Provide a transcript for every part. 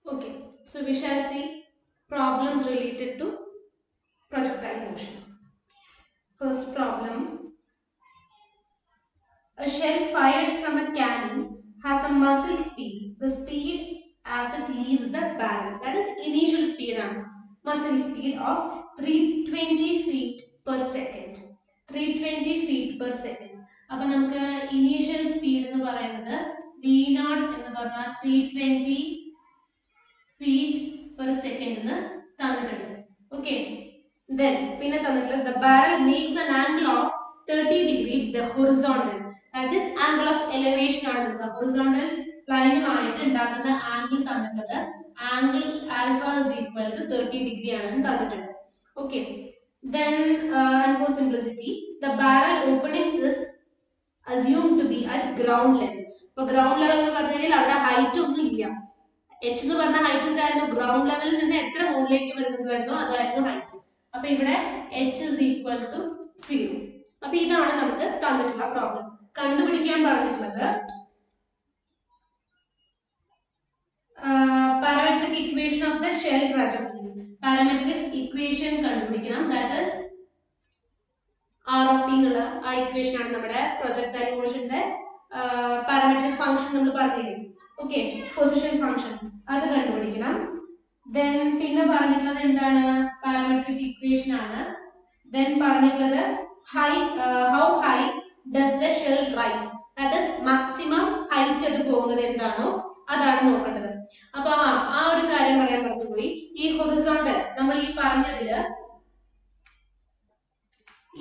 Okay, so we shall see problems related to projectile motion. First problem, a shell fired from a cannon has a muzzle speed. The speed as it leaves the barrel, that is initial speed, muzzle speed of 320 feet per second. 320 feet per second. അപ്പോൾ നമുക്ക് initial speed എന്ന് പറയുന്നത് V0 എന്ന് പറഞ്ഞാൽ 320 feet per second എന്ന് തന്നിട്ടുണ്ട്. Okay. Then പിന്നെ തന്നിട്ടുള്ളത് the barrel makes an angle of 30 degree with the horizontal. That is angle of elevation ആണ് നമുക്ക് horizontal ലൈനുമായിട്ട് ഉണ്ടാക്കുന്ന ആംഗിൾ തന്നിട്ടുള്ളത് angle alpha is equal to 30 degree ആണെന്ന് തന്നിട്ടുണ്ട്. Okay. Then and for simplicity the barrel opening is assumed to be at ground level. അപ്പോൾ ground level എന്ന് പറഞ്ഞു കഴിഞ്ഞാൽ അവിടെ ഹൈറ്റ് ഒന്നും ഇല്ല. h എന്ന് പറഞ്ഞ ഹൈറ്റ് എന്തായിരുന്നു ഗ്രൗണ്ട് ലെവലിൽ നിന്ന് എത്ര മുകളിലേക്ക് വരുന്നതായിരുന്നോ അതായിരുന്നു ഹൈറ്റ്. അപ്പോൾ ഇവിടെ h is equal to 0. അപ്പോൾ ഇതാണ് നമുക്ക് തന്നിട്ടുള്ള പ്രോബ്ലം. കണ്ടുപിടിക്കാൻ പറഞ്ഞിട്ടുള്ളത് parametric equation of the shell trajectory. Parametric equation കണ്ടുപിടിക്കണം. That is r of t എന്നുള്ള ആ ഇക്വേഷൻ ആണ് നമ്മുടെ പ്രൊജക്ടൈൽ മോഷന്റെ പാരാമെട്രിക് ഫംഗ്ഷൻ നമ്മൾ പറഞ്ഞില്ലേ. ഓക്കെ, പൊസിഷൻ ഫംഗ്ഷൻ അത് കണ്ടുപിടിക്കണം. ദെൻ പിന്നെ പറഞ്ഞിട്ടുള്ളത് എന്താണ്, പാരാമെട്രിക് ഇക്വേഷൻ ആണ്. ദെൻ പറഞ്ഞിട്ടുള്ളത് how high does the shell rise, that is maximum height അത് പോകുന്നത് എന്താണോ അതാണ് നോക്കേണ്ടത്. അപ്പൊ ആ ഒരു കാര്യം പറയാൻ മറന്നുപോയി. ഈ ഹൊറിസോണ്ടൽ നമ്മൾ ഈ പറഞ്ഞതില്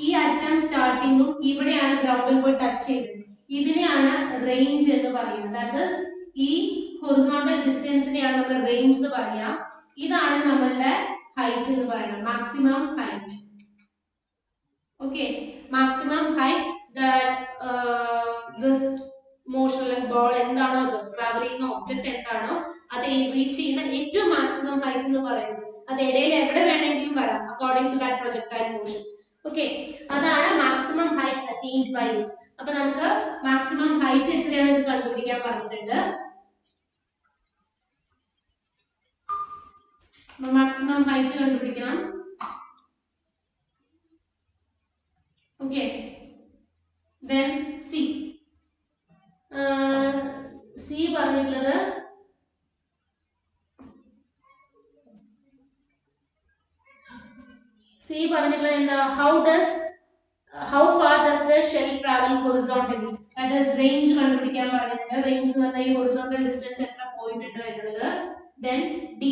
ഈ അറ്റം സ്റ്റാർട്ടിങ്ങും ഇവിടെയാണ് ഗ്രൗണ്ടിൽ പോയി ടച്ച് ചെയ്തത്. ഇതിനെയാണ് റേഞ്ച് എന്ന് പറയുന്നത്. ദാറ്റ് ഈസ് ഈ ഹൊറിസോണ്ടൽ ഡിസ്റ്റൻസിനെയാണ് നമ്മൾ റേഞ്ച് എന്ന് പറയാ. ഇതാണ് നമ്മളുടെ ഹൈറ്റ് എന്ന് പറയുന്നത്, maximum height. Okay, maximum height this motional ball എന്താണോ അത് ട്രാവൽ ചെയ്യുന്ന ഒബ്ജക്റ്റ് എന്താണോ അത് റീച്ച് ചെയ്യുന്ന ഏറ്റവും മാക്സിമം ഹൈറ്റ് എന്ന് പറയുന്നത്. അത് ഇടയിൽ എവിടെ വേണമെങ്കിലും വരാം according to that projectile motion. Okay, അതാണ് maximum height attained by it. അപ്പൊ നമുക്ക് മാക്സിമം ഹൈറ്റ് എത്രയാണ് ഇത് കണ്ടുപിടിക്കാൻ പറഞ്ഞിട്ടുണ്ട്. മാക്സിമം ഹൈറ്റ് കണ്ടുപിടിക്കണം. ഓക്കെ, ദെൻ സി പറഞ്ഞിട്ടുള്ളത് എന്താ, how far does the shell travel horizontally, that is range കണ്ടുപിടിക്കാൻ പറഞ്ഞിട്ടുണ്ട്. range എന്ന് പറഞ്ഞാൽ ഈ horizontal distance എത്ര പോയിന്റ് ഇട്ട് വരുന്നത്. then d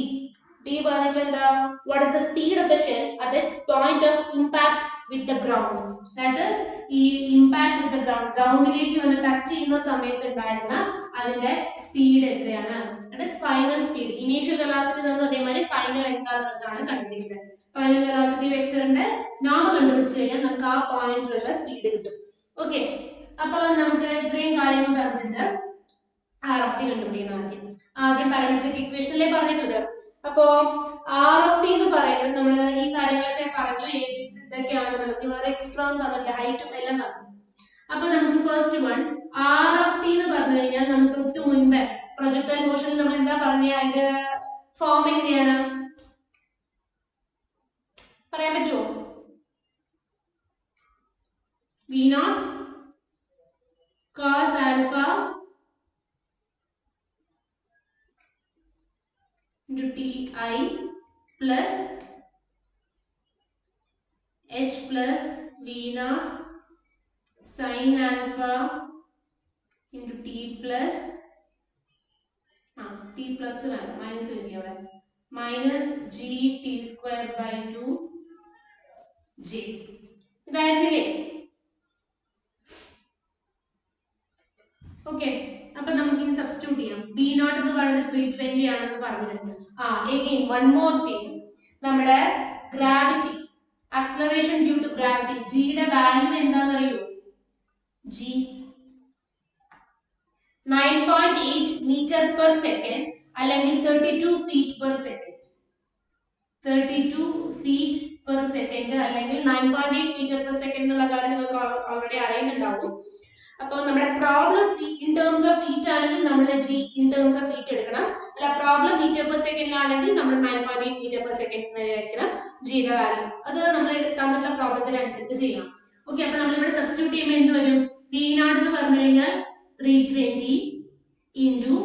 പറഞ്ഞിട്ടുള്ളത് എന്താ, what is the speed of the shell at its point of impact with the ground, that is ഈ impact with the ground, ഗ്രൗണ്ടിലേക്ക് വന്ന് ടച്ച് ചെയ്യുന്ന സമയത്ത് ഉണ്ടായിരുന്ന അതിന്റെ സ്പീഡ് എത്രയാണ്, that is final speed. initial velocity എന്ന് അതേമാതിരി final എന്താണെന്നുള്ളതാണ് കണ്ടുപിടിക്കുന്നത്. ഫൈനൽ വെലോസിറ്റി വെക്ടറിന്റെ നോം കണ്ടുപിടിച്ചു കഴിഞ്ഞാൽ നമുക്ക് ആ പോയിന്റിലുള്ള സ്പീഡ് കിട്ടും. ഓക്കെ, അപ്പൊ നമുക്ക് ഇത്രയും കാര്യങ്ങൾ തന്നിട്ടുണ്ട്. ആർ ഓഫ് ടി കണ്ടുപിടിക്കണം. ആദ്യം പാരാമെട്രിക് ഇക്വേഷനിലേ പറഞ്ഞിട്ടുള്ളത്. അപ്പോ ആർ ഓഫ് ടി എന്ന് പറയുന്നത് നമ്മൾ ഈ കാര്യങ്ങളൊക്കെ പറഞ്ഞു, ഇതൊക്കെയാണ് നമുക്ക് വേറെ എക്സ്ട്രാ തന്നിട്ടില്ല, ഹൈറ്റും എല്ലാം തന്നു. അപ്പൊ നമുക്ക് first one r of t എന്ന് പറഞ്ഞു കഴിഞ്ഞാൽ നമുക്ക് തൊട്ട് മുൻപ് പ്രൊജക്ടൈൽ മോഷനിൽ നമ്മൾ എന്താ പറഞ്ഞ അതിന്റെ ഫോം എങ്ങനെയാണ് പറയാൻ പറ്റുമോ? V0 cos alpha into Ti plus H plus V0 sin alpha into T plus T plus minus minus G T square by 2 J. ഇതായിരുന്നില്ലേ? Okay, അപ്പൊ നമുക്ക് ഇനി സബ്സ്റ്റിറ്റ്യൂട്ട് ചെയ്യാം. B0 എന്ന് പറയുന്നത് 320 ആണെന്ന് പറഞ്ഞിട്ടുണ്ട്. again one more thing, നമ്മുടെ gravity, acceleration due to gravity, g യുടെ വാല്യൂ എന്താണെന്ന് അറിയോ? g 9.8 മീറ്റർ പെർ സെക്കൻഡ് അല്ലെങ്കിൽ 32 feet per second. 32 feet per second അല്ലെങ്കിൽ 9.8 മീറ്റർ പെർ സെക്കൻഡ് എന്നുള്ള കാര്യം നിങ്ങൾക്ക് ഓൾറെഡി അറിയുന്നുണ്ടാവും. അപ്പോൾ നമ്മുടെ problem in terms of feet ആണെങ്കിൽ നമ്മൾ g in terms of feet എടുക്കണം. അല്ല പ്രോബ്ലം മീറ്റർ പെർ സെക്കൻഡിലാണെങ്കിൽ നമ്മൾ 9.8 മീറ്റർ പെർ സെക്കൻഡ് ആയിരിക്കണം ജിയുടെ വാല്യൂ. അത് നമ്മൾ തന്നിട്ടുള്ള പ്രോബ്ലത്തിനനുസരിച്ച് ചെയ്യാം. ഓക്കെ, അപ്പൊ നമ്മൾ ഇവിടെ സബ്സ്റ്റിറ്റ്യൂട്ട് ചെയ്യുമ്പോൾ എന്ത് വരും? വി നോട്ട് എന്ന് പറഞ്ഞു കഴിഞ്ഞാൽ 320 ഇൻറ്റു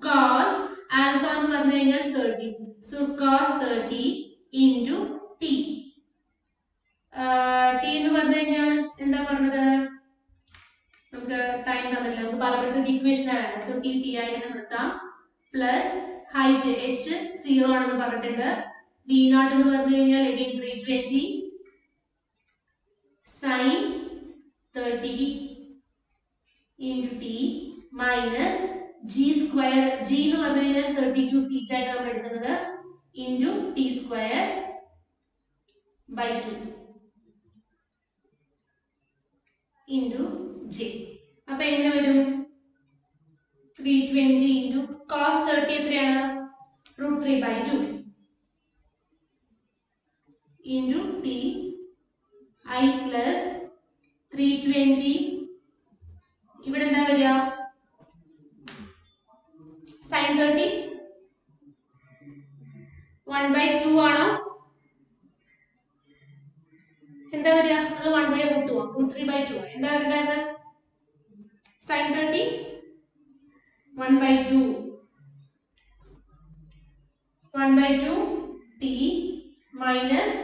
കോസ് ആൽഫ എന്ന് പറഞ്ഞു കഴിഞ്ഞാൽ 30. So cos 30 into t. T എന്ന് പറഞ്ഞു കഴിഞ്ഞാൽ എന്താ പറഞ്ഞത്? നമുക്ക് ടൈം തന്നില്ല, നമുക്ക് പാരാമെട്രിക് ഇക്വേഷൻ ആണ്. സോ ടി ടി ആയിട്ട് നിർത്താം. പ്ലസ് ഹൈറ്റ് h 0 ആണെന്ന് പറഞ്ഞിട്ടുണ്ട്. വി നോട്ട് എന്ന് പറഞ്ഞു കഴിഞ്ഞാൽ again 320 sin 30 into t minus g square. G എന്ന് പറഞ്ഞു കഴിഞ്ഞാൽ 32 ഫീറ്റ് ആയിട്ട് നമ്മൾ എടുക്കുന്നത് into t square by 2 into j. അപ്പൊ എങ്ങനെ വരും? 320 ഇൻറ്റു കോസ് 30 എത്രയാണ്? √3/2 ഇൻറ്റു ടി ഐ പ്ലസ് 320. ഇവിടെ എന്താ വരിക? സൈൻ 30 1/2 ആണോ? എന്താ വരിക? അത് 1/√2 √3/2 എന്താ വരേണ്ടത്? Sine 30 1/2 t minus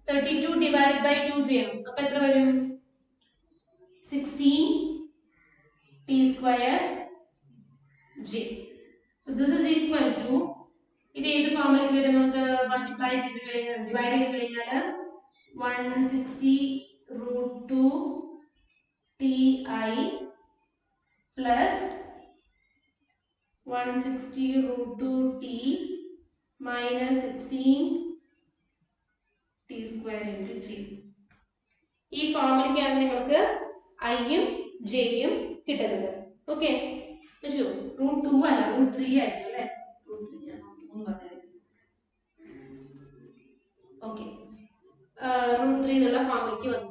32 divide by 2 ചെയ്യണം. അപ്പൊ എത്ര വരും? 16 t square j. So this is equal to, ഇത് ഏത് ഫോമിലേക്ക് വരും? നമുക്ക് മൾട്ടിപ്ലൈ ചെയ്ത് കഴിഞ്ഞാൽ ഡിവൈഡ് ചെയ്ത് കഴിഞ്ഞാൽ 160√2 T I plus 160√2 T minus 16 t square into G. ഈ ഫോമിലേക്കാണ് നിങ്ങൾക്ക് ഐയും ജെയും കിട്ടുന്നത്. ഓക്കെ, √2 അല്ല √3 ആയിരിക്കും അല്ലേ? ഓക്കെ, √3 എന്നുള്ള ഫോമിലേക്ക് വന്നു.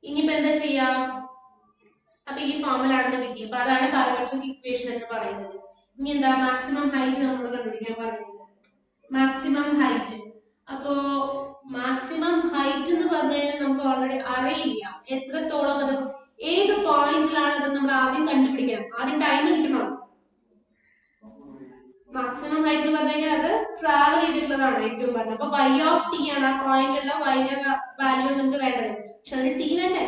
ഇനിയിപ്പോ എന്താ ചെയ്യാം? അപ്പൊ ഈ ഫോമിലാണെന്ന് കിട്ടി. അപ്പൊ അതാണ് പാരാമെട്രിക് ഇക്വേഷൻ എന്ന് പറയുന്നത്. ഇനി എന്താ? മാക്സിമം ഹൈറ്റ് നമ്മൾ കണ്ടുപിടിക്കാൻ പറയുന്നത്. Maximum height. അപ്പോ മാക്സിമം ഹൈറ്റ് എന്ന് പറഞ്ഞു കഴിഞ്ഞാൽ നമുക്ക് ഓൾറെഡി അറിയില്ല എത്രത്തോളം, അത് ഏത് പോയിന്റിലാണ് അത് നമ്മൾ ആദ്യം കണ്ടുപിടിക്കണം. ആദ്യം ടൈം കിട്ടണം. മാക്സിമം ഹൈറ്റ് എന്ന് പറഞ്ഞു കഴിഞ്ഞാൽ അത് ട്രാവൽ ചെയ്തിട്ടുള്ളതാണ് ഏറ്റവും പറഞ്ഞത്. അപ്പൊ y ഓഫ് ടി ആണ് ആ പോയിന്റിലുള്ള വൈയുടെ വാല്യൂ നമുക്ക് വേണ്ടത്. പക്ഷെ അതിന് ടി വേണ്ടേ?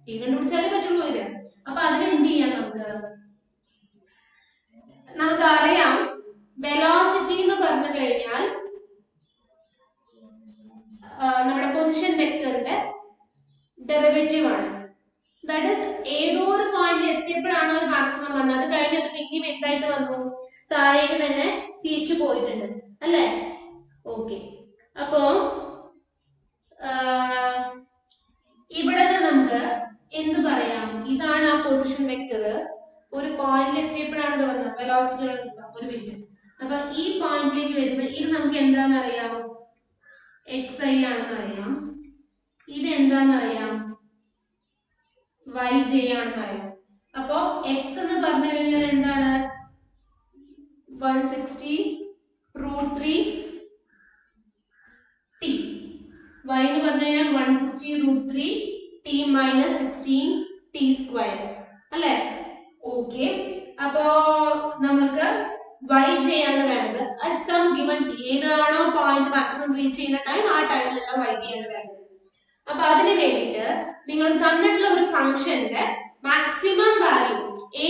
ടി കണ്ടുപിടിച്ചാലേ പറ്റുള്ളൂ ഇത്. അപ്പൊ അതിന് എന്ത് ചെയ്യാം? നമുക്കറിയാം വെലോസിറ്റി എന്ന് പറഞ്ഞു കഴിഞ്ഞാൽ നമ്മുടെ പൊസിഷൻ വെക്ടറിന്റെ ഡെറിവേറ്റീവ് ആണ്. ദാറ്റ് ഈസ് ഏതോ ഒരു പോയിന്റിൽ എത്തിയപ്പോഴാണ് ഒരു മാക്സിമം വന്നത്. അത് കഴിഞ്ഞ് അത് പിന്നെയും എന്തായിട്ട് വന്നു? താഴേക്ക് തന്നെ തിരിച്ചു പോയിട്ടുണ്ട് അല്ലേ? ഓക്കെ, അപ്പോ ഇവിടെ നമുക്ക് എന്ത് പറയാം? ഇതാണ് ആ പൊസിഷൻ വെക്ടർ. ഒരു പോയിന്റിൽ എത്തിയപ്പോഴാണ് ഇത് വന്നത്. വെലോസിറ്റി ഒരു മിനിറ്റ്. അപ്പൊ ഈ പോയിന്റിലേക്ക് വരുമ്പോൾ ഇത് നമുക്ക് എന്താണെന്ന് അറിയാം? xi ആണെന്ന് അറിയാം. ഇത് എന്താണെന്ന് അറിയാം? yj ആണെന്ന് അറിയാം. അപ്പോ x എന്ന് പറഞ്ഞു കഴിഞ്ഞാൽ എന്താണ്? 160√3 t. y എന്ന് പറഞ്ഞു കഴിഞ്ഞാൽ 160√3 t മൈനസ് 16 t സ്ക്വയർ അല്ലേ? ഓക്കെ, അപ്പോ നമുക്ക് yj ആണ് വേണ്ടത്. അറ്റ് സം ഗിവൺ t, ഏതാണോ പോയിന്റ് മാക്സിമം റീച്ച് ചെയ്യുന്ന ടൈം, ആ ടൈമിലുള്ള yt ആണ് വേണ്ടത്. അപ്പൊ അതിന് വേണ്ടിയിട്ട് നിങ്ങൾ തന്നിട്ടുള്ള ഒരു ഫംഗ്ഷന്റെ മാക്സിമം വാല്യൂ,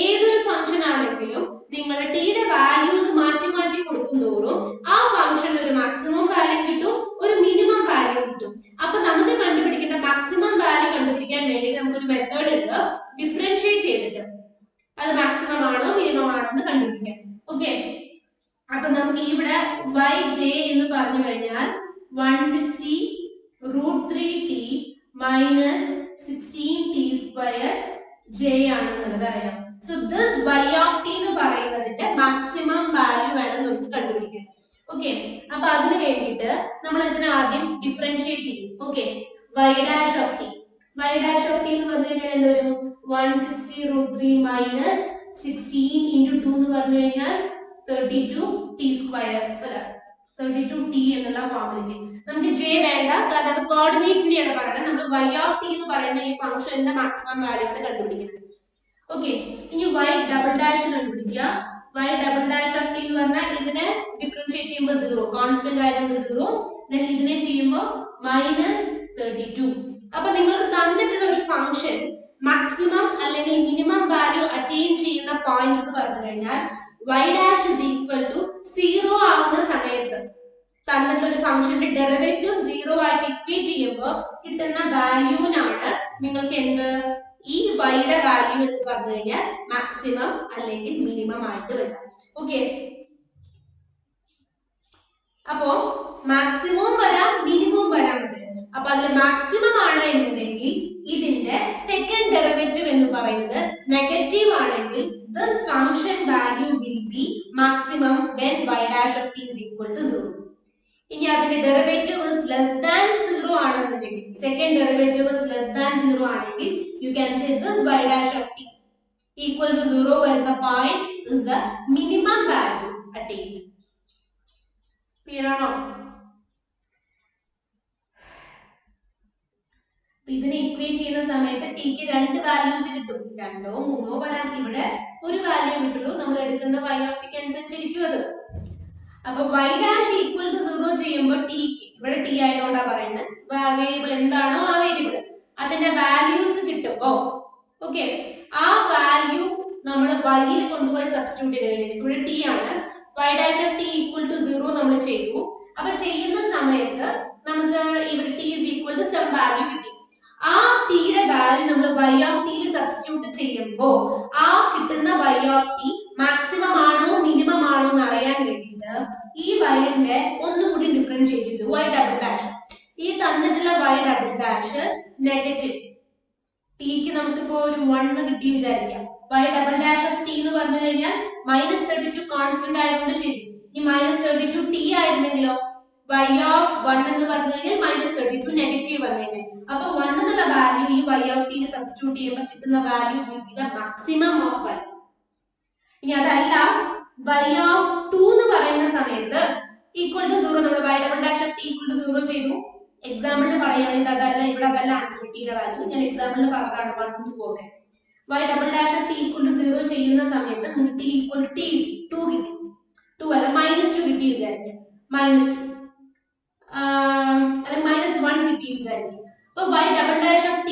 ഏതൊരു ഫംഗ്ഷൻ ആണെങ്കിലും നിങ്ങൾ ടിയുടെ വാല്യൂസ് മാറ്റി മാറ്റി കൊടുക്കുന്തോറും ആ ഫംഗ്ഷന് ഒരു മാക്സിമം വാല്യൂ കിട്ടും, ഒരു മിനിമം വാല്യൂ കിട്ടും. അപ്പൊ നമുക്ക് കണ്ടുപിടിക്കേണ്ട മാക്സിമം വാല്യൂ കണ്ടുപിടിക്കാൻ വേണ്ടിയിട്ട് നമുക്കൊരു മെത്തേഡ് ഉണ്ട്. ഡിഫറൻഷിയേറ്റ് ചെയ്തിട്ട് അത് മാക്സിമം ആണോ മിനിമം ആണോ എന്ന് കണ്ടുപിടിക്കാൻ. ഓക്കെ, അപ്പൊ നമുക്ക് ഇവിടെ yj എന്ന് പറഞ്ഞു കഴിഞ്ഞാൽ 160√3t minus 16t square j ആണെന്നുള്ളത് അറിയാം. So this y of t എന്ന് പറയുന്നതിന്റെ മാക്സിമം വാല്യൂ വേണം നമുക്ക് കണ്ടുപിടിക്കാൻ. ഓക്കെ, അപ്പൊ അതിന് വേണ്ടിയിട്ട് നമ്മൾ ഇതിനെ ആദ്യം ഡിഫറൻഷിയേറ്റ് ചെയ്യും. Okay, y dash of t. y dash of t എന്ന് പറഞ്ഞു കഴിഞ്ഞാൽ എന്ത് വരും? 160√3 മൈനസ് 16 ഇൻറ്റു 2 എന്ന് പറഞ്ഞു കഴിഞ്ഞാൽ 32t സ്ക്വയർ അല്ല 32t എന്നുള്ള ഫോമിലേക്ക് നമുക്ക് j വേണ്ട കാരണം അത് കോർഡിനേറ്റിനെയാണ് പറയുന്നത് നമ്മൾ y of t എന്ന് പറയുന്ന ഈ ഫംഗ്ഷന്റെ മാക്സിമം വാല്യൂ ആണ് കണ്ടുപിടിക്കുന്നത് ഓക്കേ ഇനി y ഡബിൾ ഡാഷ് കണ്ടുപിടിക്കുക y double dash of t എന്ന് പറഞ്ഞാൽ ഇതിനെ ഡിഫറൻഷിയേറ്റ് ചെയ്യുമ്പോൾ 0 കോൺസ്റ്റന്റ് ആയതുകൊണ്ട് 0 then ഇതിനെ ചെയ്യുമ്പോൾ -32 അപ്പോൾ നിങ്ങൾക്ക് തന്നിട്ടുള്ള ഒരു ഫംഗ്ഷൻ മാക്സിമം അല്ലെങ്കിൽ മിനിമം വാല്യൂ അറ്റൈൻ ചെയ്യുന്ന പോയിന്റ് എന്ന് പറഞ്ഞു കഴിഞ്ഞാൽ y dash is equal to 0 ആവുന്ന സമയത്ത് തന്നിട്ടുള്ള ഒരു ഫംഗ്ഷന്റെ ഡെറിവേറ്റീവ് 0 ആയിട്ട് ഇക്വേറ്റ് ചെയ്യുമ്പോൾ കിട്ടുന്ന വാല്യൂവിനാണ് നിങ്ങൾക്ക് എന്ത് ഈ y യുടെ വാല്യൂ എന്ന് പറഞ്ഞു കഴിഞ്ഞാൽ മാക്സിമം അല്ലെങ്കിൽ മിനിമം ആയിട്ട് വരിക ഓക്കേ അപ്പോൾ മാക്സിമം വരാം മിനിമം വരാം അപ്പോൾ അതിൽ മാക്സിമം ആണ് എന്നുണ്ടെങ്കിൽ ഇതിന്റെ സെക്കൻഡ് ഡെറിവേറ്റീവ് എന്ന് പറയുന്നത് നെഗറ്റീവ് ആണെങ്കിൽ this function value will be maximum when y dash of t is equal to 0 ഇനി അതിന്റെ ഡെറിവേറ്റീവ് is less than 0 ആണെന്നുണ്ടെങ്കിൽ second derivative is less than 0 ആണെങ്കിൽ you can say this y dash of t equal to 0 where the point is the minimum value attained clear ആണോ ഇതിനെ equate ചെയ്യുന്ന സമയത്ത് tick രണ്ട് values കിട്ടും രണ്ടോ മൂന്നോ വരാം ഇവിടെ ഒരു വാല്യൂ കിട്ടുള്ളൂ നമ്മൾ എടുക്കുന്ന y of t അനുസരിച്ചിരിക്കും അത് അപ്പോൾ y dash equal to 0 ചെയ്യുമ്പോൾ t ഇവിടെ t ആയതുകൊണ്ടാ പറയുന്നത് വേരിയബിൾ എന്താണോ ആ വേരിയബിൾ അതിന്റെ വാല്യൂസ് കിട്ടുമ്പോൾ ഓക്കേ ആ വാല്യൂ നമ്മൾ y യിൽ കൊണ്ടുപോയി സബ്സ്റ്റിറ്റ്യൂട്ട് ചെയ്ത് കഴിഞ്ഞാൽ ഇവിടെ t ആണ് y dash of t equal to 0 നമ്മൾ ചെയ്തു അപ്പോൾ ചെയ്യുന്ന സമയത്ത് നമുക്ക് ഇവിടെ t is equal to some value കിട്ടി ആ t യുടെ വാല്യൂ നമ്മൾ y of t യിൽ സബ്സ്റ്റിറ്റ്യൂട്ട് ചെയ്യുമ്പോൾ ആ കിട്ടുന്ന y of t മാക്സിമം ആണോ മിനിമം ആണോ എന്ന് അറിയാൻ വേണ്ടിയിട്ട് ഈ y ന്റെ ഒന്നുകൂടി ഡിഫറൻഷിയേറ്റ് ചെയ്തു y ഡബിൾ ഡാഷ് ഈ തന്നിട്ടുള്ള y double dash negative t ക്ക് നമുക്ക് ഇപ്പോൾ ഒരു 1 കിട്ടി വിചാരിക്കാം y double dash of t എന്ന് പറഞ്ഞു കഴിഞ്ഞാൽ -32 കോൺസ്റ്റന്റ് ആയതുകൊണ്ട് ശരി ഈ -32 t ആയിരുന്നെങ്കിലോ y of 1 എന്ന് പറഞ്ഞു കഴിഞ്ഞാൽ -32 നെഗറ്റീവ് വന്നേനെ അപ്പോൾ 1 എന്നുള്ള വാല്യൂ ഈ y of t യിൽ സബ്സ്റ്റിറ്റ്യൂട്ട് ചെയ്യുമ്പോൾ കിട്ടുന്ന value will be the maximum of y ഇനി അതല്ല y of 2 എന്ന് പറയുന്ന സമയത്ത് equal to 0 നമ്മൾ y double dash of t equal to 0 ചെയ്തു എക്സാമ്പിളിന് പറയുകയാണെങ്കിൽ അതല്ല ഇവിടെ അതല്ല ആൻസർ t യുടെ വാല്യൂ ഞാൻ എക്സാമ്പിളിന് പറഞ്ഞതാണ് 1 to 4 y double dash of t equal to 0 ചെയ്യുന്ന സമയത്ത് നിങ്ങൾക്ക് t equal to t 2 കിട്ടി 2 അല്ല -2 കിട്ടി വിചാരിക്കുക -2 അല്ലെങ്കിൽ -1 കിട്ടി വിചാരിക്കുക അപ്പോൾ y double dash of t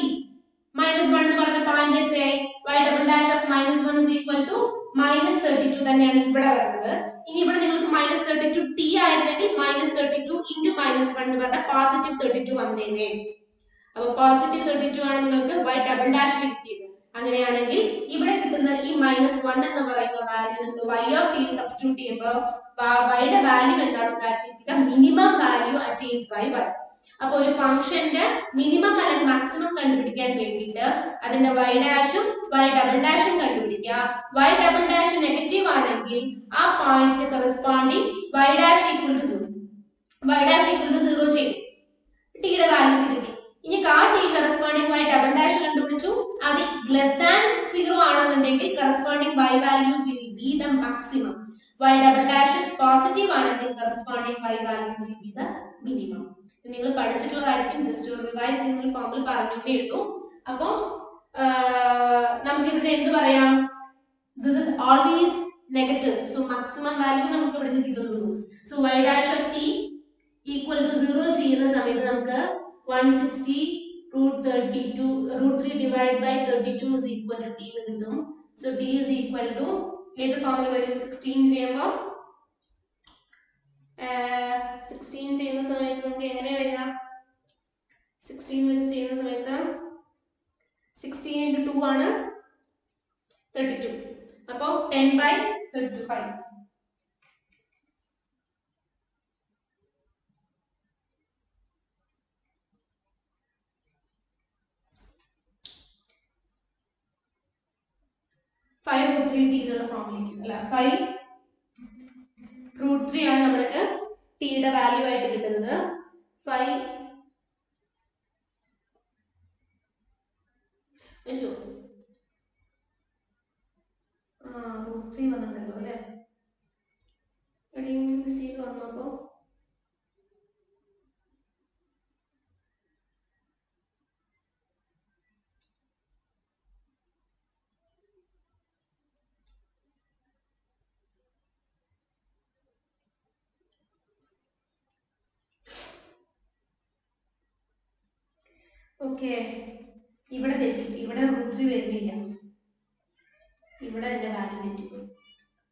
-1 എന്ന് പറയുന്ന പോയിന്റ് എത്രയായി y double dash of -1 is equal to -32 തന്നെയാണ് ഇവിടെ വരുന്നത് ഇനി ഇവിടെ നിങ്ങൾക്ക് -32 t ആയിരുന്നെങ്കിൽ -32 into -1 എന്ന് പറഞ്ഞാൽ +32 വന്നേനെ അപ്പോൾ +32 ആണ് നിങ്ങൾക്ക് y ഡബിൾ ഡാഷ് കിട്ടിയത് അങ്ങനെയാണെങ്കിൽ ഇവിടെ കിട്ടുന്ന ഈ -1 എന്ന് പറയുന്ന വാല്യൂ നമ്മൾ y of t സബ്സ്റ്റിറ്റ്യൂട്ട് ചെയ്യുമ്പോൾ y യുടെ വാല്യൂ എന്താണോ that will be the minimum value attained by y അപ്പോൾ ഒരു ഫംഗ്ഷന്റെ മിനിമം അല്ലെങ്കിൽ മാക്സിമം കണ്ടുപിടിക്കാൻ വേണ്ടിയിട്ട് അതിന്റെ y ഡാഷും y ഡബിൾ ഡാഷും കണ്ടുപിടിക്കുക y ഡബിൾ ഡാഷ് നെഗറ്റീവ് ആണെങ്കിൽ ആ പോയിന്റിന് corresponding y dash equal to 0 y dash equal to 0 ചെയ്യും t യുടെ വാല്യൂസ് കിട്ടി ഇനി ആ t corresponding y double dash കണ്ടുപിടിച്ചു അത് ലെസ് ദാൻ 0 ആണെന്നുണ്ടെങ്കിൽ corresponding y value will be the maximum y double dash positive ആണെങ്കിൽ corresponding y value will be the minimum നിങ്ങൾ പഠിച്ചിട്ടുള്ളതായിരിക്കും ജസ്റ്റ് ഒരു റിവൈസ് സിംഗിൾ ഫോമിൽ പറഞ്ഞേ ഉള്ളൂ അപ്പോൾ നമുക്ക് ഇവിടെ എന്ത് പറയാം this is always negative so maximum value നമുക്ക് ഇവിടെ നിന്ന് കിട്ടുന്നു so y dash of t equal to 0 ചെയ്യുന്ന സമയത്ത് നമുക്ക് 160 √3 divided by 32 is equal to t എന്ന് കിട്ടും so t is equal to ഏത് ഫോമിൽ വരും 16 ചെയ്യുമ്പോൾ 16 ചെയ്യുന്ന സമയത്ത് നമുക്ക് എങ്ങനെ വരിക 16 വെച്ച് ചെയ്യുന്ന സമയത്ത് 16 into 2 ആണ് 32 അപ്പോൾ 10/35 5√3 t എന്നുള്ള ഫോമിലേക്ക് അല്ല 5√3 ആണ് നമുക്ക് t യുടെ വാല്യൂ ആയിട്ട് കിട്ടുന്നത് 5 √3 വന്നിട്ടുണ്ടല്ലോ അല്ലേ റെഡ്യൂസ് ചെയ്ത് വന്നപ്പോൾ ഓക്കെ ഇവിടെ തെറ്റി, ഇവിടെ √3 വരുന്നില്ല, ഇവിടെ എന്റെ വാല്യൂ തെറ്റിപ്പോയി.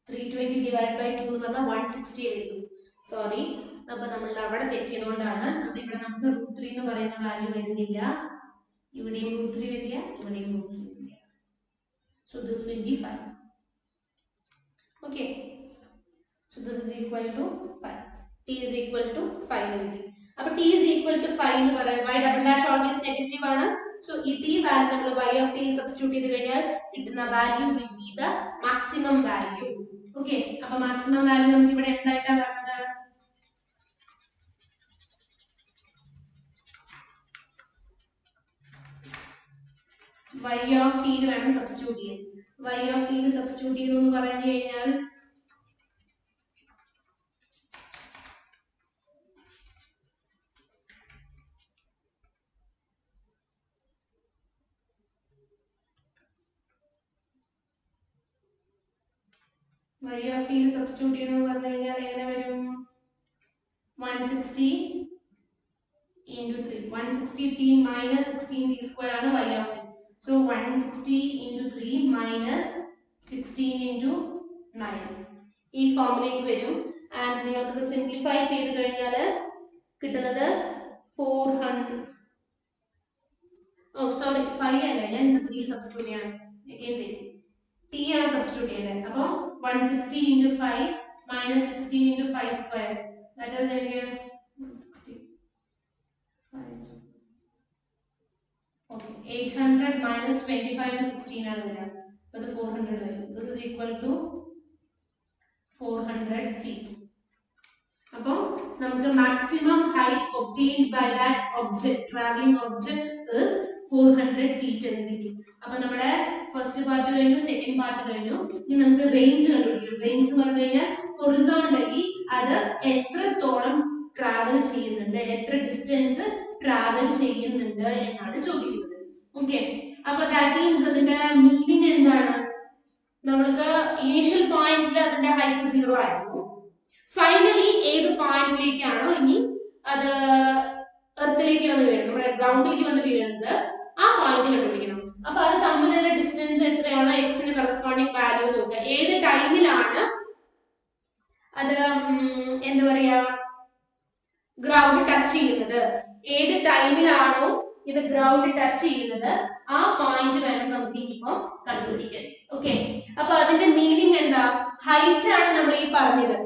320 ഡിവൈഡ് ബൈ 2 എന്ന് പറഞ്ഞാൽ 160 വരുന്നു. സോറി, അപ്പൊ നമ്മൾ അവിടെ തെറ്റിയതുകൊണ്ടാണ്. അപ്പൊ ഇവിടെ നമുക്ക് √3 എന്ന് പറയുന്ന വാല്യൂ വരുന്നില്ല, ഇവിടെയും √3 വരില്ല, ഇവിടെയും √3 വരില്ല. So this will be 5. Okay. So this is equal to 5. T is equal to 5 എന്ന് കിട്ടി. അപ്പോൾ t is equal to 5 എന്ന് പറയുന്നത് y double dash always negative ആണ്. സോ ഈ t വാല്യൂ നമ്മൾ y of t സബ്സ്റ്റിറ്റ്യൂട്ട് ചെയ്ത് കഴിഞ്ഞാൽ കിട്ടുന്ന value will be the maximum value. Okay, അപ്പോൾ maximum value നമുക്ക് ഇവിടെ എന്തായിട്ടാണ് വരുന്നത്? y of t ന് വേണം സബ്സ്റ്റിറ്റ്യൂട്ട് ചെയ്യാൻ. y of t ന് സബ്സ്റ്റിറ്റ്യൂട്ട് ചെയ്തു എന്ന് പറഞ്ഞു കഴിഞ്ഞാൽ y of t ന് സബ്സ്റ്റിറ്റ്യൂട്ട് ചെയ്യണമെന്ന് പറഞ്ഞു കഴിഞ്ഞാൽ എങ്ങനെ വരും? 160 into 3. 160t minus 16t square ആണ് y of t. So 160 into 3 minus 16 into 9. ഈ ഫോമിലേക്ക് വരും. ആൻഡ് നിങ്ങൾക്ക് സിംപ്ലിഫൈ ചെയ്ത് കഴിഞ്ഞാൽ കിട്ടുന്നത് 400. ഓ സോറി, 5 അല്ല, ഞാൻ 3 സബ്സ്റ്റിറ്റ്യൂട്ട് ചെയ്യണം. അഗൈൻ തെറ്റി, t ആണ് സബ്സ്റ്റിറ്റ്യൂട്ട് ചെയ്യേണ്ടത്. അപ്പോൾ 160 into 5 minus 16 into 5 square, that is 160. Okay, 800 minus 25 to 16 ആണ് വരിക. അപ്പോൾ അത് 400 വരും. This is equal to 400 feet. അപ്പോൾ നമുക്ക് maximum height obtained by that object, traveling object is 400 feet എന്ന് കിട്ടി. അപ്പോൾ നമ്മുടെ ഫസ്റ്റ് പാർട്ട് കഴിഞ്ഞു, സെക്കൻഡ് പാർട്ട് കഴിഞ്ഞു. ഇനി നമുക്ക് റേഞ്ച് കണ്ടുപിടിക്കണം. റേഞ്ച് എന്ന് പറഞ്ഞു കഴിഞ്ഞാൽ ഹൊറിസോണ്ടലി അത് എത്രത്തോളം ട്രാവൽ ചെയ്യുന്നുണ്ട്, എത്ര ഡിസ്റ്റൻസ് ട്രാവൽ ചെയ്യുന്നുണ്ട് എന്നാണ് ചോദിക്കുന്നത്. ഓക്കെ, അപ്പൊ ദാറ്റ് മീൻസ് അതിന്റെ മീനിങ് എന്താണ്? നമ്മൾക്ക് ഇനീഷ്യൽ പോയിന്റിൽ അതിന്റെ ഹൈറ്റ് 0 ആയിരുന്നു. ഫൈനലി ഏത് പോയിന്റിലേക്കാണോ ഇനി അത് എർത്തിലേക്ക് വന്ന് വീഴുന്നത്, നമ്മുടെ ഗ്രൗണ്ടിലേക്ക് വന്ന് വീഴുന്നത്, ആ പോയിന്റ് കണ്ടുപിടിക്കണം. അപ്പൊ അത് തമ്മിലുള്ള ഡിസ്റ്റൻസ് എത്രയാണോ, എക്സിന് കറസ്പോണ്ടിങ് വാല്യൂ നോക്കുക. ഏത് ടൈമിലാണ് അത് എന്താ പറയാ ഗ്രൗണ്ട് ടച്ച് ചെയ്യുന്നത്, ഏത് ടൈമിലാണോ ഇത് ഗ്രൗണ്ട് ടച്ച് ചെയ്യുന്നത്, ആ പോയിന്റ് വേണം നമുക്ക് ഇനിയിപ്പോ കണ്ടുപിടിക്കാൻ. ഓക്കെ, അപ്പൊ അതിന്റെ മീനിങ് എന്താ? ഹൈറ്റ് ആണ് നമ്മൾ ഈ പറഞ്ഞത്.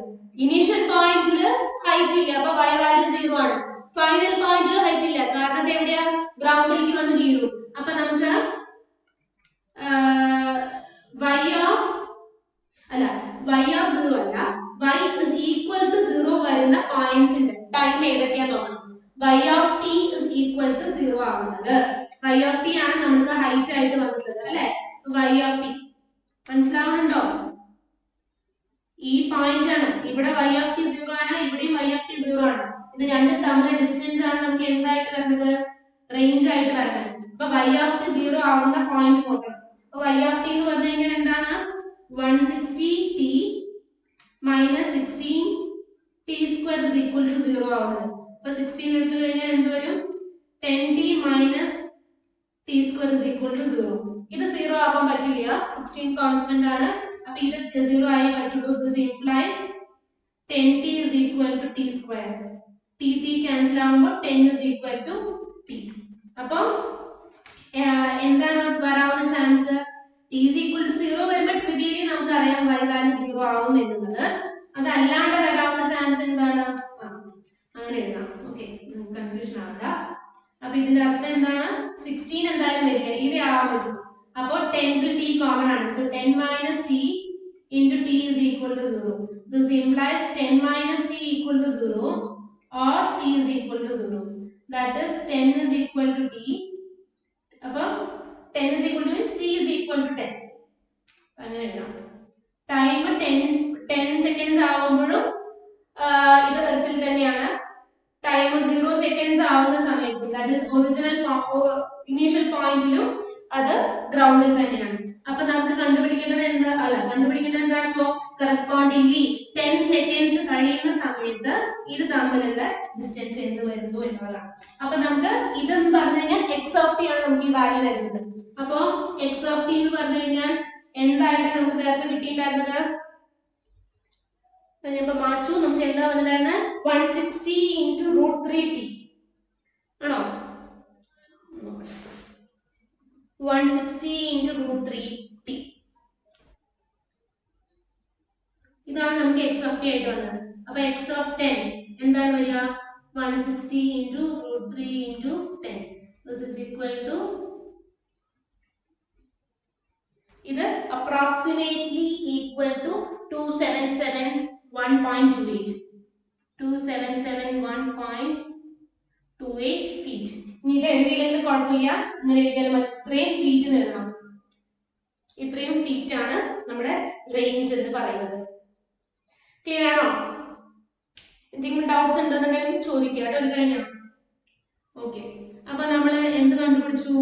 ഇനീഷ്യൽ പോയിന്റിൽ ഹൈറ്റ് ഇല്ല, അപ്പൊ y വാല്യൂ 0 ആണ്. ഫൈനൽ പോയിന്റിൽ ഹൈറ്റ് ഇല്ല, കാരണം അത് എവിടെയാ, ഗ്രൗണ്ടിലേക്ക് വന്ന് വീഴും. അപ്പൊ നമുക്ക് y of 0 അല്ല, y is equal to 0 വരുന്ന പോയിന്റ്സിന്റെ ടൈം ഏതൊക്കെയാ നോക്കണം. y of t is equal to 0 ആവുന്നത്, y of t ആണ് നമുക്ക് ഹൈറ്റ് ആയിട്ട് വന്നിട്ടുള്ളത് അല്ലെ. y of t മനസ്സിലാവുന്നുണ്ടോ? ഈ പോയിന്റ് ആണ്, ഇവിടെ y of t 0 ആണ്, ഇവിടെയും y of t 0 ആണ്. ഇത് രണ്ടും തമ്മിലുള്ള ഡിസ്റ്റൻസ് ആണ് നമുക്ക് എന്തായിട്ട് വരുന്നത്, റേഞ്ച് ആയിട്ട് വരുന്നത്. അപ്പൊ y of t 0 ആവുന്ന പോയിന്റ് നോക്കണം. അപ്പൊ y of t എന്ന് പറഞ്ഞു കഴിഞ്ഞാൽ എന്താണ്? 160t minus 16t square is equal to 0 ആവുന്നത്. അപ്പൊ 16 എടുത്തു കഴിഞ്ഞാൽ എന്ത് വരും? 10t minus t square is equal to 0. ഇത് 0 ആവാൻ പറ്റില്ല, 16 കോൺസ്റ്റന്റ് ആണ്. അപ്പൊ ഇത് 0 ആയി പറ്റുള്ളൂ. This implies 10t is equal to t square. t cancel ആവുമ്പോൾ 10 is equal to t. അപ്പോൾ എന്താണ് വരാവുന്ന chance? t is equal to 0 വരുമ്പോൾ ട്രിവിയലി നമുക്ക് അറിയാം y വാല്യൂ 0 ആവും എന്നുള്ളത്. അതല്ലാണ്ട് വരാവുന്ന ചാൻസ് എന്താണ്? അങ്ങനെ എഴുതാം. ഓക്കെ, കൺഫ്യൂഷൻ ആവണ്ട. അപ്പൊ ഇതിന്റെ അർത്ഥം എന്താണ്? 16 എന്തായാലും വരില്ല, ഇത് ആവാൻ പറ്റും. അപ്പോൾ 10 ൽ t കോമൺ ആണ്. So 10 minus t into t is equal to 0. This implies 10 minus t equal to 0 or t is equal to 0. That is 10 is equal to t. അപ്പോൾ 10 is equal to means t is equal to 10. അങ്ങനെ എഴുതാം. Time 10 seconds ആവുമ്പോഴും initial പോയിന്റിലും അത് ഗ്രൗണ്ടിൽ തന്നെയാണ്. അപ്പൊ നമുക്ക് കണ്ടുപിടിക്കേണ്ടത് എന്താണ് ഇപ്പോ കറസ്പോണ്ടിംഗ്ലി 10 സെക്കൻഡ്സ് കഴിയുന്ന സമയത്ത് ഇത് തമ്മിലുള്ള ഡിസ്റ്റൻസ് എന്ത് വരുന്നു എന്നുള്ളതാണ്. അപ്പൊ നമുക്ക് ഇതെന്ന് പറഞ്ഞു കഴിഞ്ഞാൽ എക്സ് ഓഫ് ടി ആണ് നമുക്ക് ഈ വാല്യൂ തരുന്നത്. അപ്പൊ എക്സ് ഓഫ് ടി എന്ന് പറഞ്ഞു കഴിഞ്ഞാൽ എന്തായിട്ട് നമുക്ക് നേരത്തെ കിട്ടിയിട്ടുണ്ടായിരുന്നത്? ഇപ്പൊ മാച്ചു നമുക്ക് എന്താ വന്നിട്ടുണ്ടായിരുന്നത്? 160 into √3t ആണോ? 160 into √3t ഇതാണ് നമുക്ക് എക്സ് ഓഫ് ടി ആയിട്ട് വന്നത്. അപ്പൊ എക്സ് ഓഫ് 10 എന്താണ് വരിക? 160 into √3 into 10. This is equal to ഇത് approximately equal to 2771.28. 2771.28 feet. ഇനി ഇത് എഴുതിയില്ലെങ്കിൽ കുഴപ്പമില്ല, ഇങ്ങനെ എഴുതിയാലും ഇത്രയും ഫീറ്റ് എഴുതണം. ഇത്രയും ഫീറ്റ് ആണ് നമ്മുടെ റേഞ്ച് എന്ന് പറയുന്നത്. ക്ലിയർ ആണോ? എന്തെങ്കിലും ഡൗട്ട്സ് ഉണ്ടെന്നുണ്ടെങ്കിൽ ചോദിക്കുക കേട്ടോ. അത് കഴിഞ്ഞോ? ഓക്കെ. അപ്പൊ നമ്മൾ എന്ത് കണ്ടുപിടിച്ചു?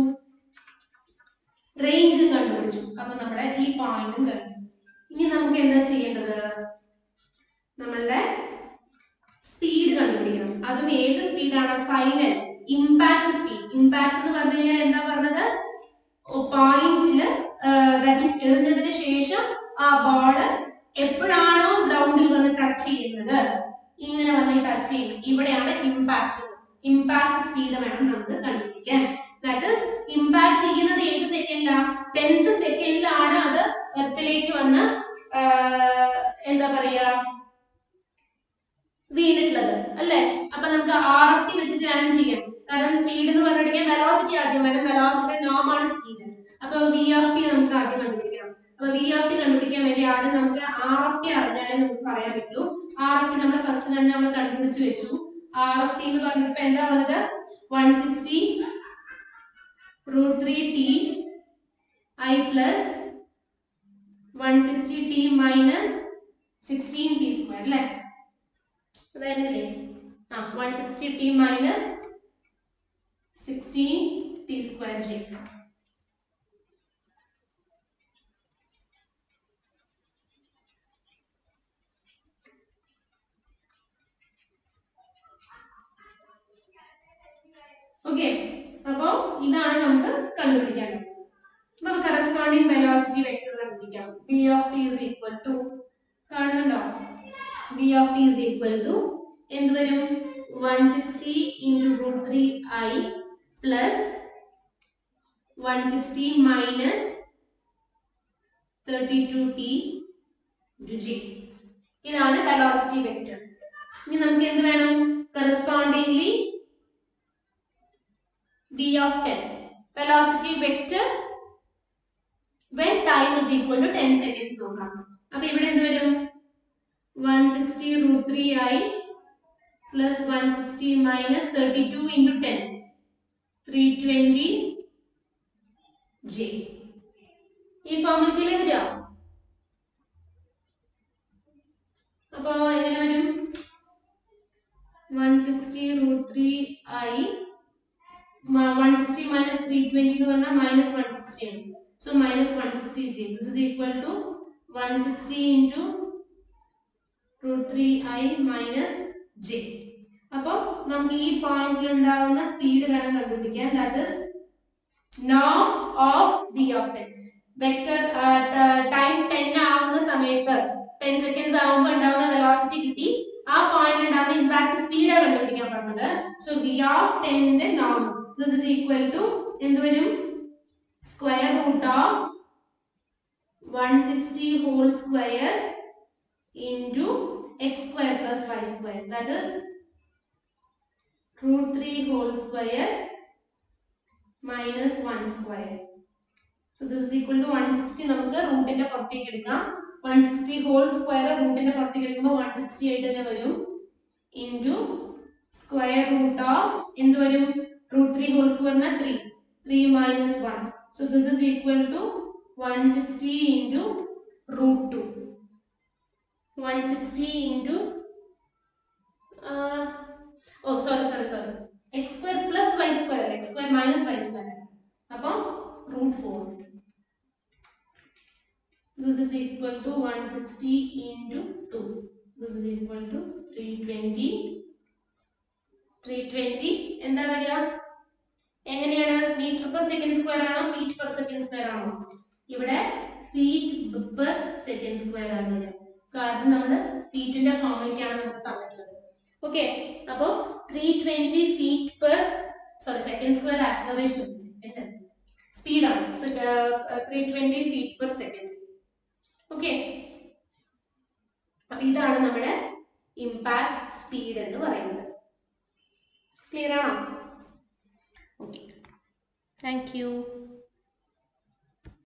റേഞ്ച് കണ്ടുപിടിച്ചു. അപ്പൊ നമ്മുടെ ഈ പോയിന്റും കഴിഞ്ഞു. ഇനി നമുക്ക് എന്താ ചെയ്യേണ്ടത്? നമ്മളുടെ സ്പീഡ് കണ്ടുപിടിക്കണം. അതും ഏത് സ്പീഡാണ്? Final impact speed. ഇമ്പാക്ട് എന്ന് പറഞ്ഞു കഴിഞ്ഞാൽ എന്താ പറഞ്ഞത്? പോയിന്റില് എറിഞ്ഞതിന് ശേഷം ആ ബോള് എപ്പോഴാണോ ഗ്രൗണ്ടിൽ വന്ന് ടച്ച് ചെയ്യുന്നത്, ഇങ്ങനെ വന്ന് ടച്ച് ചെയ്യും, ഇവിടെയാണ് ഇമ്പാക്ട്. ഇമ്പാക്ട് സ്പീഡ് വേണം നമുക്ക് കണ്ടുപിടിക്കാൻ. ദാറ്റ് ഈസ് ഇമ്പാക്ട് ചെയ്യുന്നത് ഏത് സെക്കൻഡിലാണ്? 10th സെക്കൻഡിലാണ് അത് എർത്തിലേക്ക് വന്ന് എന്താ പറയാ വീണിട്ടുള്ളത് അല്ലേ? അപ്പൊ നമുക്ക് ആർ എഫ് ടി വെച്ചിട്ട് വേണം ചെയ്യാം. കാരണം സ്പീഡ് എന്ന് പറഞ്ഞിട്ടുണ്ടെങ്കിൽ വെലോസിറ്റി ആദ്യം വേണം. വെലോസിറ്റി നോം ആണ് സ്പീഡ്. അപ്പൊ വി ഓഫ് ടി നമുക്ക് ആദ്യം കണ്ടുപിടിക്കണം. അപ്പൊ വി ഓഫ് ടി കണ്ടുപിടിക്കാൻ വേണ്ടി ആദ്യം നമുക്ക് ആർ എഫ് ടി അറിഞ്ഞാലേ നമുക്ക് പറയാൻ പറ്റൂ. ആർ എഫ് ടി നമ്മൾ ഫസ്റ്റ് തന്നെ നമ്മൾ കണ്ടുപിടിച്ച് വെച്ചു. ആർ എഫ് ടി എന്ന് പറഞ്ഞത് ഇപ്പൊ എന്താ വന്നത്? 160 √3t I plus 160t minus 16t square അല്ലേ? അതായിരുന്നില്ലേ? 160t minus 16t square j. Okay. അപ്പൊ ഇതാണ് നമുക്ക് കണ്ടുപിടിക്കേണ്ടത്. നമുക്ക് കറസ്പോണ്ടിങ് വെലോസിറ്റി വെക്ടർ കണ്ടുപിടിക്കാം. v of t is equal to കാണുന്നുണ്ടോ? v of t is equal to എന്ത് വരും? 160 into √3i plus 160 minus 32t into j. ഇതാണ് വെലോസിറ്റി വെക്ടർ. ഇനി നമുക്ക് എന്ത് വേണം? Correspondingly v of 10 velocity vector when time is equal to 10 seconds നോക്കാം. അപ്പോൾ ഇവിടെ എന്ത് വരും? 160 √3i plus 160 minus 32 into 10 320 j. ഈ ഫോർമുലയിൽ വരിക. അപ്പോൾ എങ്ങനെ വരും? 160 √3i 160 minus 320 എന്ന് പറഞ്ഞാൽ minus 160 ആണ്. So minus 160 j. This is equal to 160 into √3i minus j. അപ്പോൾ നമുക്ക് ഈ പോയിന്റിൽ ഉണ്ടാവുന്ന സ്പീഡ് വേണം കണ്ടുപിടിക്കാൻ. That is norm of v of 10. Vector time 10 ആവുന്ന സമയത്ത് 10 സെക്കൻഡ്സ് ആവുമ്പോൾ ഉണ്ടാവുന്ന വെലോസിറ്റി കിട്ടി. ആ പോയിന്റിൽ ഉണ്ടാവുന്ന ഇമ്പാക്ട് സ്പീഡ് കണ്ടുപിടിക്കാൻ പറഞ്ഞത്. So v of 10 ന്റെ norm. This is equal to എന്ത് വരും? Square root of 160 whole square into x square plus y square. That is √3 whole square minus 1 square. So this is equal to 160. നമുക്ക് റൂട്ടിന്റെ പുറത്തേക്ക് എടുക്കാം. 160 whole square റൂട്ടിന്റെ പുറത്തേക്ക് എടുക്കുമ്പോൾ 160 ആയിട്ട് തന്നെ വരും. into square root of എന്ത് വരും? √3 whole square na 3 minus 1. So this is equal to 160 into √2. 160 into sorry x square plus y square, x square minus y 160 into 2. This is equal to 320. 320 എന്താ വരിക? എങ്ങനെയാണ്? മീറ്റർ പെർ സെക്കൻഡ് സ്ക്വയർ ആണോ feet per second square ആണോ? ഇവിടെ feet per second square ആണ് വരിക. കാരണം നമ്മൾ ഫീറ്റിന്റെ ഫോമിലേക്കാണ് നമുക്ക് തന്നിട്ടുള്ളത്. ഓക്കെ, അപ്പോൾ 320 feet per second square acceleration സ്പീഡാണ്. 320 ഫീറ്റ് പെർ സെക്കൻഡ്. ഓക്കെ, അപ്പൊ ഇതാണ് നമ്മുടെ ഇമ്പാക്ട് സ്പീഡ് എന്ന് പറയുന്നത്. ക്ലിയർ ആണോ? Okay, thank U.